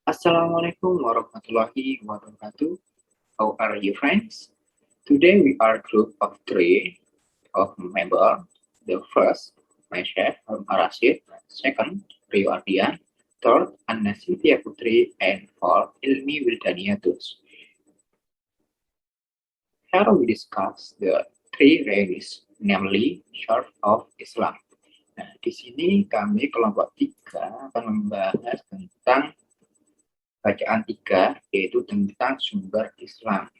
Assalamualaikum warahmatullahi wabarakatuh. How are you, friends? Today we are a group of three of member. The first, myself, Arasid. Second, Rio Ardian. Third, Anna Cynthia Putri. And fourth, Ilmi Wildaniatus. Here we discuss the three religions, namely Church of Islam. Nah, di sini kami kelompok 3 akan membahas tentang bacaan 3, yaitu tentang sumber Islam.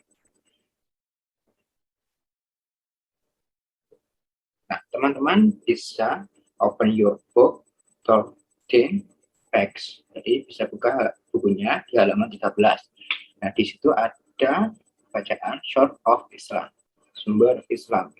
Nah, teman-teman bisa open your book 13 facts. Jadi bisa buka bukunya di halaman 13. Nah, di situ ada bacaan Source of Islam, sumber Islam.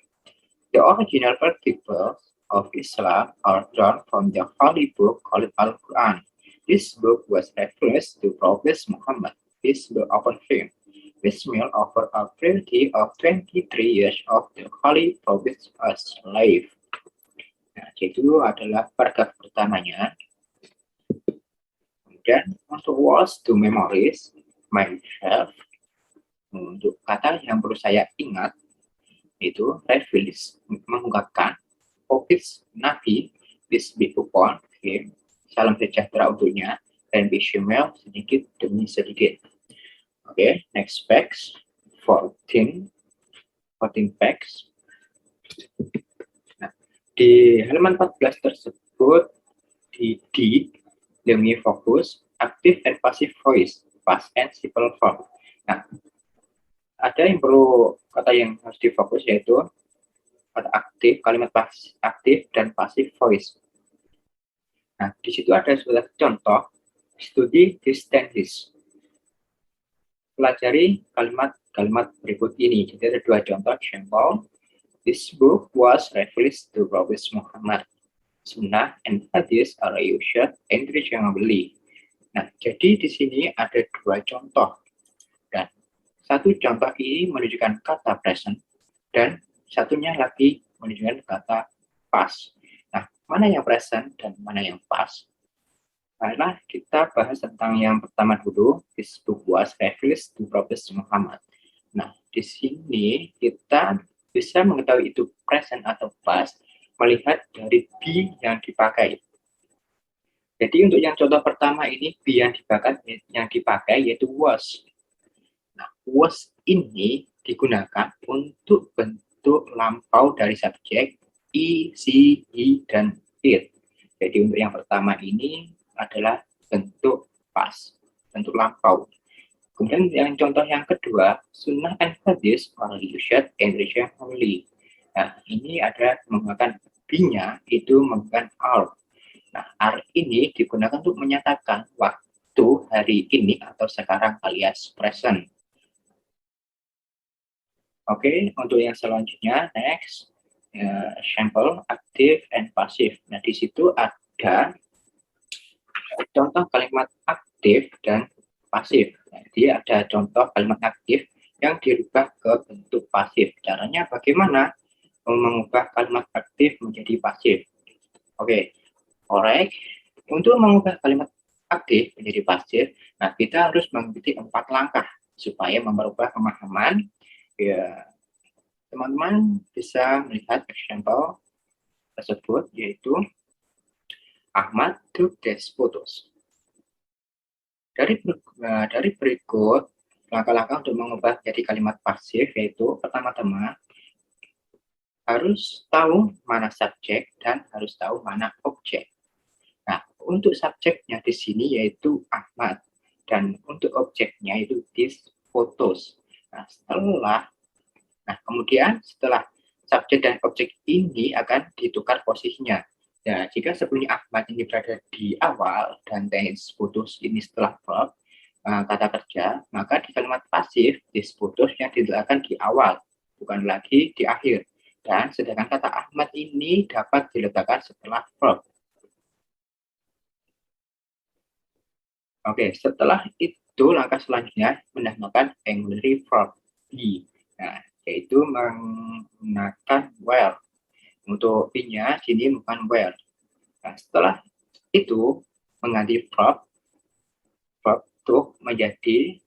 The original principles of Islam are drawn from the holy book called Al-Quran. This book was referenced to Prophet Muhammad, peace be upon him. Ismail offered a variety of 23 years of the Holy Prophet as slave. Nah, itu adalah paragraf pertamanya. Kemudian untuk words to memorize myself, untuk kata yang perlu saya ingat itu reveals, mengungkapkan, Prophet Nabi, peace be upon him, salam sejahtera untuknya, dan Ishmael sedikit demi sedikit. Oke, next facts 14 facts. Nah, di halaman 14 tersebut di demi fokus active and passive voice, past and simple form. Nah, ada yang perlu kata yang harus difokus yaitu kata aktif, kalimat aktif dan passive voice. Nah, di situ ada sudah contoh studi this tenses. Pelajari kalimat berikut ini. Jadi ada 2 contoh sampel. This book was referenced to Prophet Muhammad. Sunnah and hadis are used interchangeably. Nah, jadi di sini ada 2 contoh. Dan satu contoh ini menunjukkan kata present dan satunya lagi menunjukkan kata past. Nah, mana yang present dan mana yang past? Baiklah, kita bahas tentang yang pertama dulu. This book was referenced to Prophet Muhammad. Nah, di sini kita bisa mengetahui itu present atau past melihat dari be yang dipakai. Jadi untuk yang contoh pertama ini be yang dipakai yaitu was. Nah, was ini digunakan untuk bentuk lampau dari subjek I, she, he, dan it. Jadi untuk yang pertama ini adalah bentuk past, bentuk lampau. Kemudian yang contoh yang kedua, sunnah and hadis are used interchangeably. Nah, ini ada menggunakan be-nya itu menggunakan are. Nah, are ini digunakan untuk menyatakan waktu hari ini atau sekarang alias present. Oke, untuk yang selanjutnya, next, sampel aktif and pasif. Nah, di situ ada contoh kalimat aktif dan pasif. Jadi ada contoh kalimat aktif yang dirubah ke bentuk pasif. Caranya bagaimana mengubah kalimat aktif menjadi pasif? Oke, alright. Untuk mengubah kalimat aktif menjadi pasif, nah kita harus mengikuti 4 langkah supaya memperubah pemahaman. Ya, teman-teman bisa melihat example tersebut yaitu Ahmad took these photos. Dari berikut langkah-langkah untuk mengubah jadi kalimat pasif yaitu pertama-tama harus tahu mana subjek dan harus tahu mana objek. Nah, untuk subjeknya di sini yaitu Ahmad dan untuk objeknya itu these photos. Nah, kemudian setelah subjek dan objek ini akan ditukar posisinya. Nah, jika sebelumnya Ahmad ini berada di awal dan tense putus ini setelah verb, kata kerja, maka di kalimat pasif this putus yang diletakkan di awal, bukan lagi di akhir. Dan sedangkan kata Ahmad ini dapat diletakkan setelah verb. Oke, setelah itu langkah selanjutnya menambahkan auxiliary verb be. Nah, yaitu menggunakan where. Untuk be-nya sini bukan where. Nah, setelah itu mengganti verb took menjadi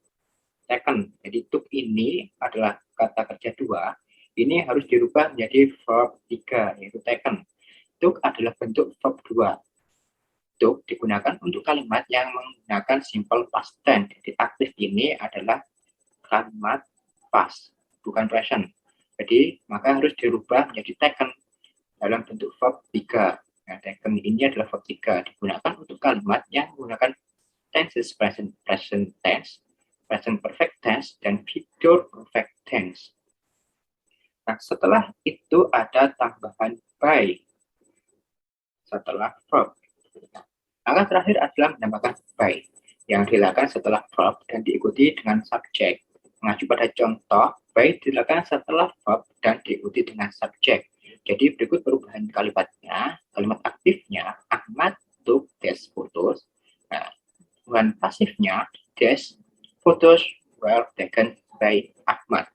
taken. Jadi took ini adalah kata kerja 2. Ini harus dirubah menjadi verb 3, yaitu taken. Took adalah bentuk verb 2. Took digunakan untuk kalimat yang menggunakan simple past tense. Jadi aktif ini adalah kalimat past, bukan present. Jadi maka harus dirubah menjadi taken dalam bentuk verb 3. Nah, taken ini adalah verb 3, digunakan untuk kalimat yang menggunakan tenses present tense, present perfect tense, dan future perfect tense. Nah, setelah itu ada tambahan by setelah verb. Langkah terakhir adalah menambahkan by yang dilakukan setelah verb dan diikuti dengan subjek. Mengacu pada contoh, by dilakukan setelah verb dan diikuti dengan subjek. Jadi berikut perubahan kalimatnya. Kalimat aktifnya Ahmad took these photos. Nah, dan pasifnya these photos were taken by Ahmad.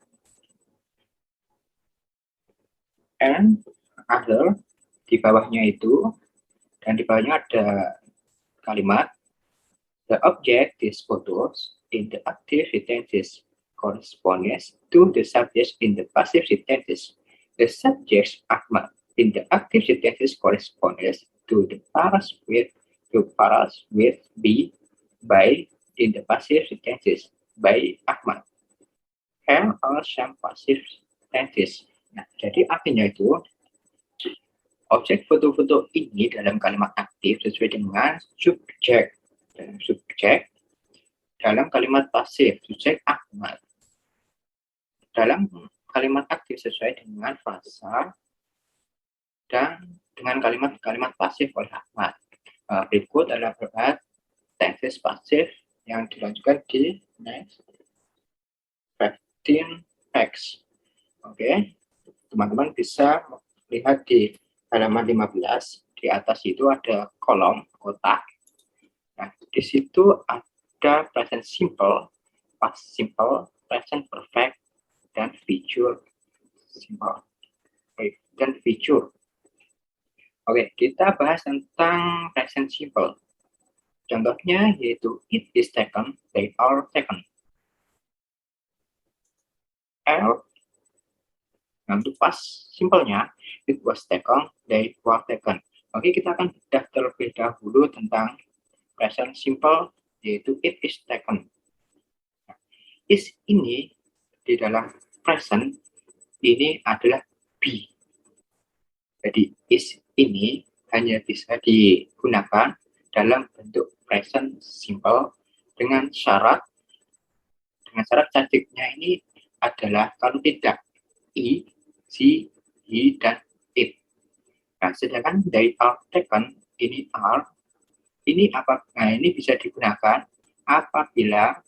And other di bawahnya itu, dan di bawahnya ada kalimat the object these photos in the active tenses corresponds to the subject in the passive tenses. The subject Ahmad in the active tenses corresponds to the past with be by in the passive tenses by Ahmad. Here are some passive tenses. Nah, jadi artinya itu objek foto-foto ini dalam kalimat aktif sesuai dengan subjek dan subjek dalam kalimat pasif subjek Ahmad. Dalam kalimat aktif sesuai dengan frasa dan dengan kalimat-kalimat pasif oleh Ahmad. Berikut adalah beberapa tenses pasif yang dilanjutkan di next 15 text. Oke, teman-teman bisa lihat di halaman 15. Di atas itu ada kolom kotak. Nah, di situ ada present simple, past simple, present perfect, dan future simple. Dan future. Oke, kita bahas tentang present simple. Contohnya yaitu it is taken, they are taken. Nah, untuk pas simpelnya, it was taken, they were taken. Oke, kita akan bedah terlebih dahulu tentang present simple, yaitu it is taken. Nah, is ini di dalam present ini adalah be. Jadi is ini hanya bisa digunakan dalam bentuk present simple dengan syarat cantiknya ini adalah kalau tidak I, she, he, dan it. Nah, sedangkan they are taken ini are ini apa? Nah, ini bisa digunakan apabila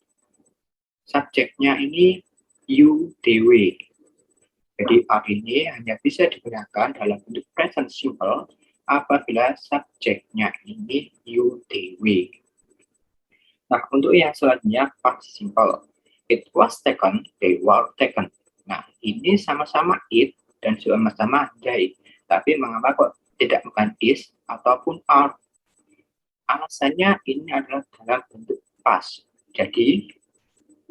subjeknya ini you, they, we. Jadi are ini hanya bisa digunakan dalam bentuk present simple apabila subjeknya ini you, they, we. Nah, untuk yang selanjutnya past simple. It was taken, they were taken. Nah, ini sama-sama it dan sama-sama they. Tapi mengapa kok tidak bukan is ataupun are? Alasannya ini adalah dalam bentuk past. Jadi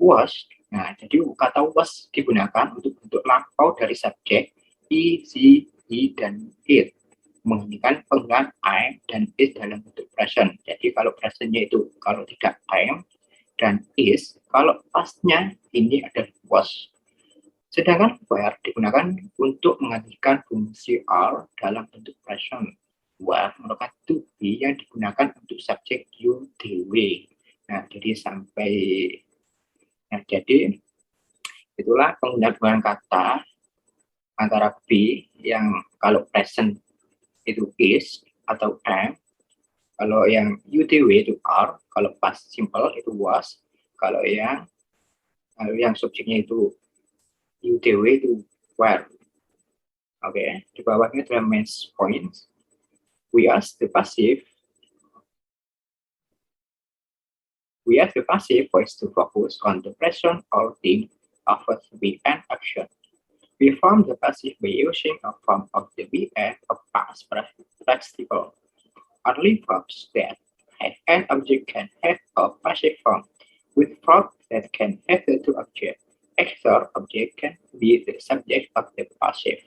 was. Nah, jadi kata was digunakan untuk bentuk lampau dari subjek he, she, he, dan it. Menghentikan penggunaan I dan is dalam bentuk present. Jadi kalau presentnya itu kalau tidak am dan is, kalau pastnya ini adalah was. Sedangkan where digunakan untuk menggantikan fungsi are dalam bentuk present. Where merupakan to be yang digunakan untuk subjek you, they, we. Nah, jadi itulah penggunaan kata antara be yang kalau present itu is atau am, kalau yang you, they, we itu are, kalau past simple itu was, kalau yang subjeknya itu you, they, we itu were. Oke, di bawahnya adalah main points. We ask the passive voice to focus on the present or theme of a be and action. We form the passive by using a form of the be and of past participle. Only verbs that have an object can have a passive form. with verbs that can refer to object. Actor object can be the subject of the passive.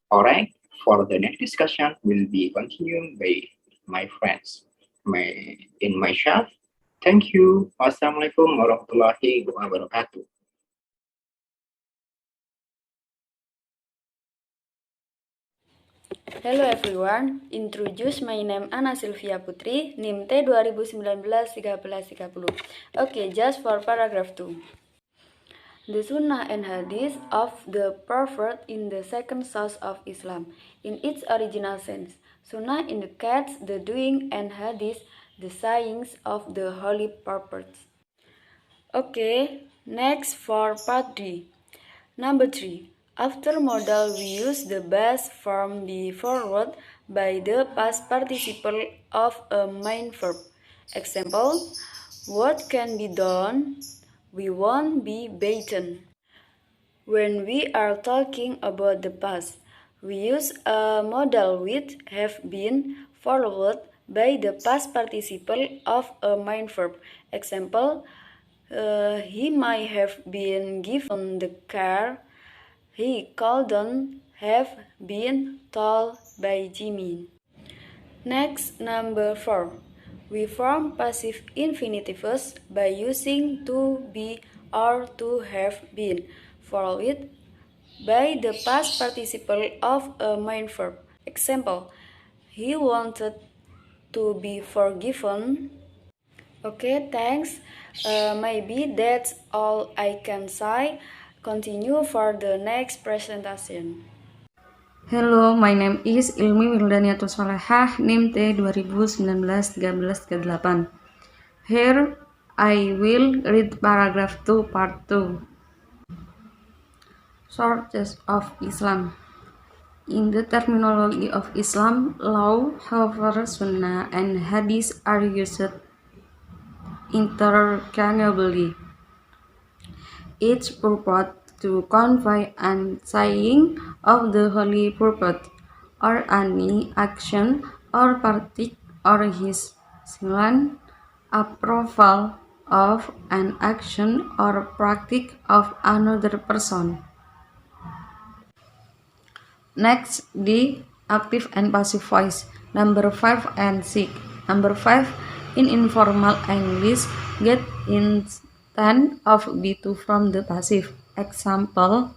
Alright, for the next discussion will be continued by my friends, in myself. Thank you. Wassalamualaikum warahmatullahi wabarakatuh. Hello everyone, introduce my name Ana Sylvia Putri, NIM T 2019-1330. Okay, just for paragraph 2. The Sunnah and Hadith of the Prophet in the second source of Islam. In its original sense, Sunnah indicates the doing and Hadith the sayings of the Holy Prophets. Okay, next for part D. Number 3. After modal, we use the base form be followed by the past participle of a main verb. Example, what can be done? We won't be beaten. When we are talking about the past, we use a modal with have been followed by the past participle of a main verb. Example, he might have been given the car. He couldn't have been told by Jimmy. Next, number 4. We form passive infinitives by using to be or to have been, followed by the past participle of a main verb. Example, he wanted to be forgiven. Okay, thanks. Maybe that's all I can say. Continue for the next presentation. Hello, my name is Ilmi Wildaniatul Solehah, NIM T 2019-1338. Here I will read paragraph 2, part 2. Sources of Islam. In the terminology of Islam law, however, Sunnah and Hadith are used interchangeably. Each purport to convey an saying of the Holy Prophet, or any action or partic or his silent approval of an action or practice of another person. Next, the active and passive voice. Number 5 and 6. Number 5, in informal English, get instead of be2 from the passive. Example,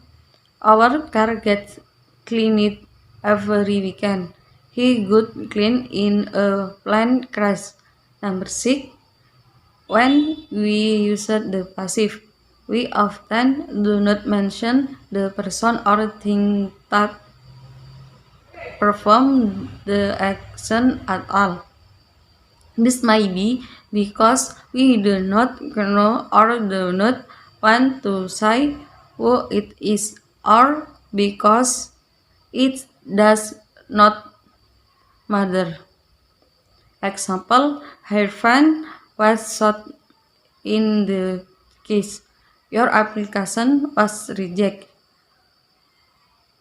our car gets cleaned every weekend. He got clean in a plane crash. Number 6, when we use the passive, we often do not mention the person or thing that perform the action at all. This may be because we do not know or do not want to say who it is, or because it does not matter. Example, her friend was shot in the case. Your application was rejected.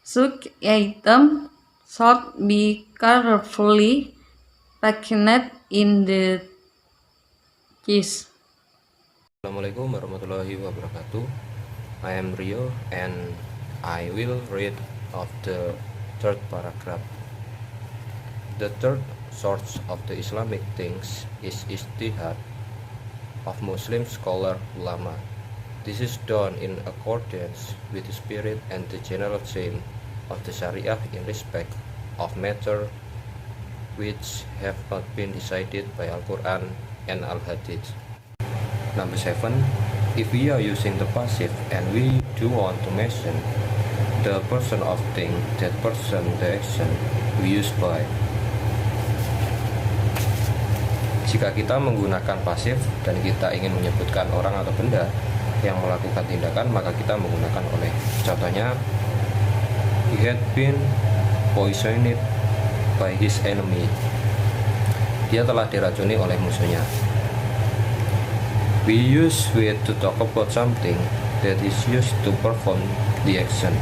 Such item should be carefully packaged in the case. Assalamualaikum warahmatullahi wabarakatuh. I am Rio and I will read of the third paragraph. The third source of the Islamic things is ijtihad of Muslim scholar ulama. This is done in accordance with the spirit and the general theme of the Sharia in respect of matter which have not been decided by Al-Quran and Al-Hadith. Number 7, if we are using the passive and we do want to mention the person of thing, that person, the action, we use by. Jika kita menggunakan pasif dan kita ingin menyebutkan orang atau benda yang melakukan tindakan, maka kita menggunakan oleh. Contohnya, he had been poisoned by his enemy. Dia telah diracuni oleh musuhnya. We use with to talk about something that is used to perform the action.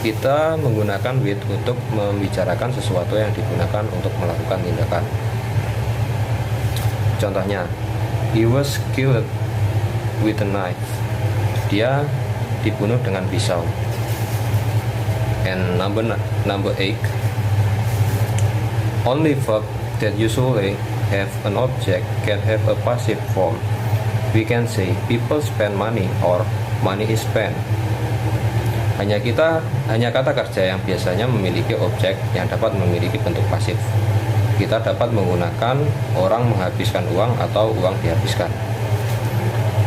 Kita menggunakan with untuk membicarakan sesuatu yang digunakan untuk melakukan tindakan. Contohnya, he was killed with a knife. Dia dibunuh dengan pisau. And number 8, only verb that usually have an object can have a passive form. We can say people spend money or money is spent. Hanya kata kerja yang biasanya memiliki objek yang dapat memiliki bentuk pasif. Kita dapat menggunakan orang menghabiskan uang atau uang dihabiskan.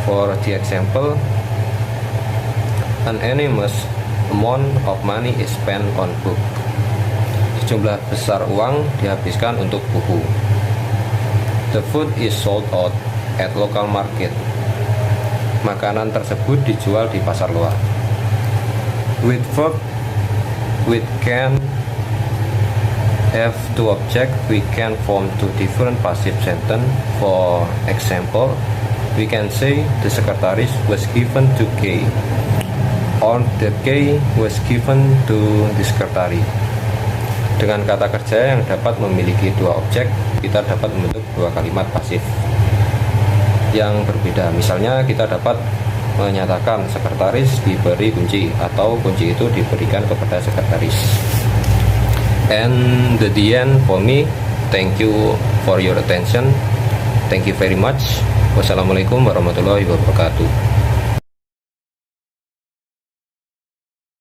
For the example, an enormous amount of money is spent on book. Sejumlah besar uang dihabiskan untuk buku. The food is sold out at local market. Makanan tersebut dijual di pasar luar. With verb, with can have two objects, we can form two different passive sentence. For example, we can say the secretary was given to K, or the K was given to the secretary. Dengan kata kerja yang dapat memiliki dua objek, kita dapat membentuk dua kalimat pasif yang berbeda. Misalnya kita dapat menyatakan sekretaris diberi kunci atau kunci itu diberikan kepada sekretaris. And the end for me, thank you for your attention. Thank you very much. Wassalamualaikum warahmatullahi wabarakatuh.